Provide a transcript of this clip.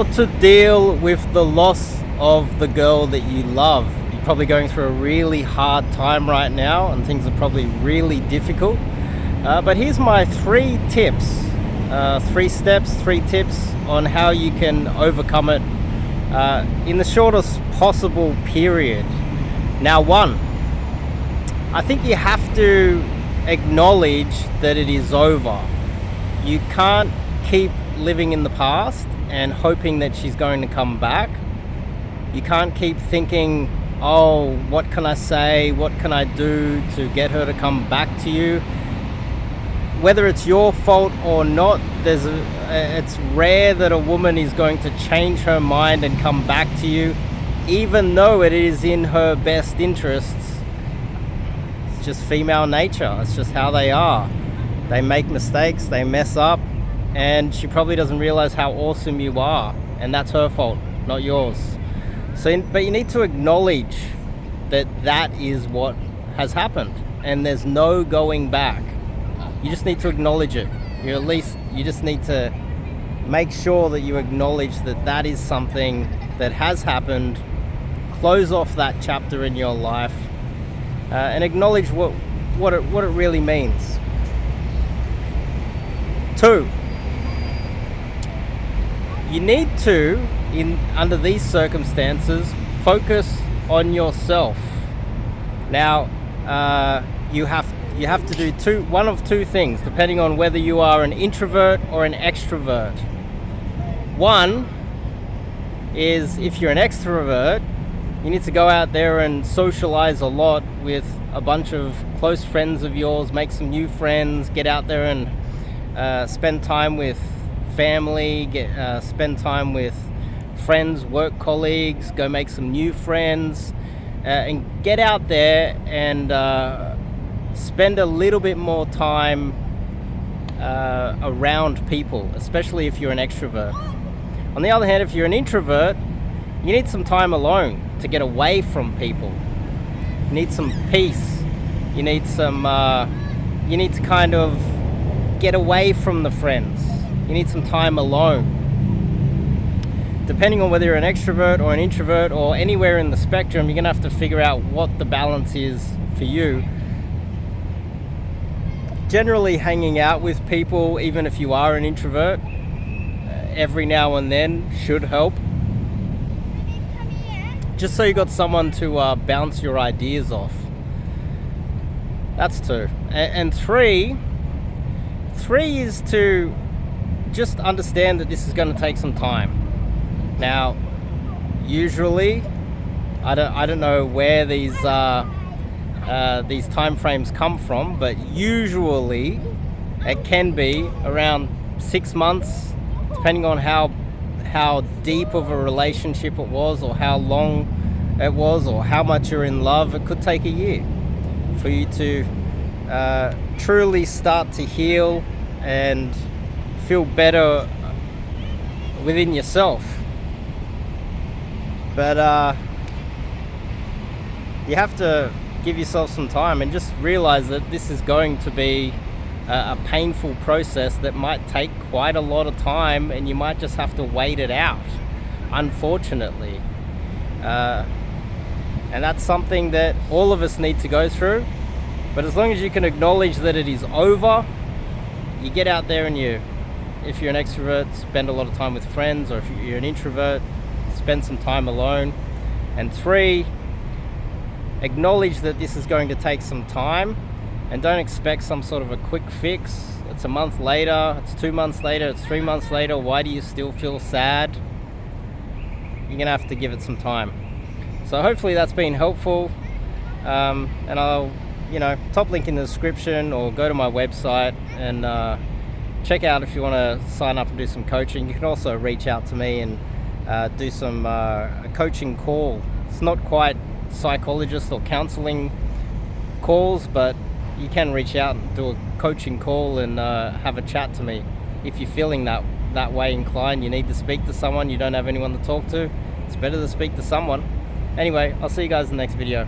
how to deal with the loss of the girl that you love. You're probably going through a really hard time right now and things are probably really difficult. But here's my 3 tips, 3 steps, 3 tips on how you can overcome it in the shortest possible period. Now, 1, I think you have to acknowledge that it is over. You can't keep living in the past and hoping that she's going to come back. You can't keep thinking, oh, what can I say? What can I do to get her to come back to you? Whether it's your fault or not, it's rare that a woman is going to change her mind and come back to you, even though it is in her best interests. It's just female nature. It's just how they are. They make mistakes, they mess up, and she probably doesn't realize how awesome you are, and that's her fault, not yours. But you need to acknowledge that that is what has happened, and there's no going back. You just need to acknowledge it. You just need to make sure that you acknowledge that that is something that has happened. Close off that chapter in your life, and acknowledge what it really means. 2, you need to, under these circumstances, focus on yourself. Now, you have to do one of two things, depending on whether you are an introvert or an extrovert. 1 is, if you're an extrovert, you need to go out there and socialize a lot with a bunch of close friends of yours, make some new friends, get out there and spend time with family, spend time with friends, work colleagues, go make some new friends, and get out there and spend a little bit more time around people, especially if you're an extrovert. On the other hand, if you're an introvert, you need some time alone to get away from people. You need some peace. You need to kind of get away from the friends. You need some time alone. Depending on whether you're an extrovert or an introvert or anywhere in the spectrum, you're gonna have to figure out what the balance is for you. Generally, hanging out with people, even if you are an introvert, every now and then should help. Just so you got someone to bounce your ideas off. That's 2. And 3 is to just understand that this is going to take some time. Now, usually, I don't know where these time frames come from, but usually it can be around 6 months, depending on how deep of a relationship it was, or how long it was, or how much you're in love. It could take a year for you to truly start to heal and feel better within yourself. But you have to give yourself some time and just realize that this is going to be a painful process that might take quite a lot of time, and you might just have to wait it out, unfortunately. And that's something that all of us need to go through. But as long as you can acknowledge that it is over, you get out there and if you're an extrovert, spend a lot of time with friends, or if you're an introvert, spend some time alone. And 3, acknowledge that this is going to take some time, and don't expect some sort of a quick fix. It's a month later, it's 2 months later, it's 3 months later. Why do you still feel sad? You're gonna have to give it some time. So hopefully that's been helpful. And I'll, top link in the description, or go to my website and check out if you want to sign up and do some coaching. You can also reach out to me and do some coaching call. It's not quite psychologist or counseling calls, but you can reach out and do a coaching call and have a chat to me. If you're feeling that way inclined, you need to speak to someone, you don't have anyone to talk to, it's better to speak to someone. Anyway, I'll see you guys in the next video.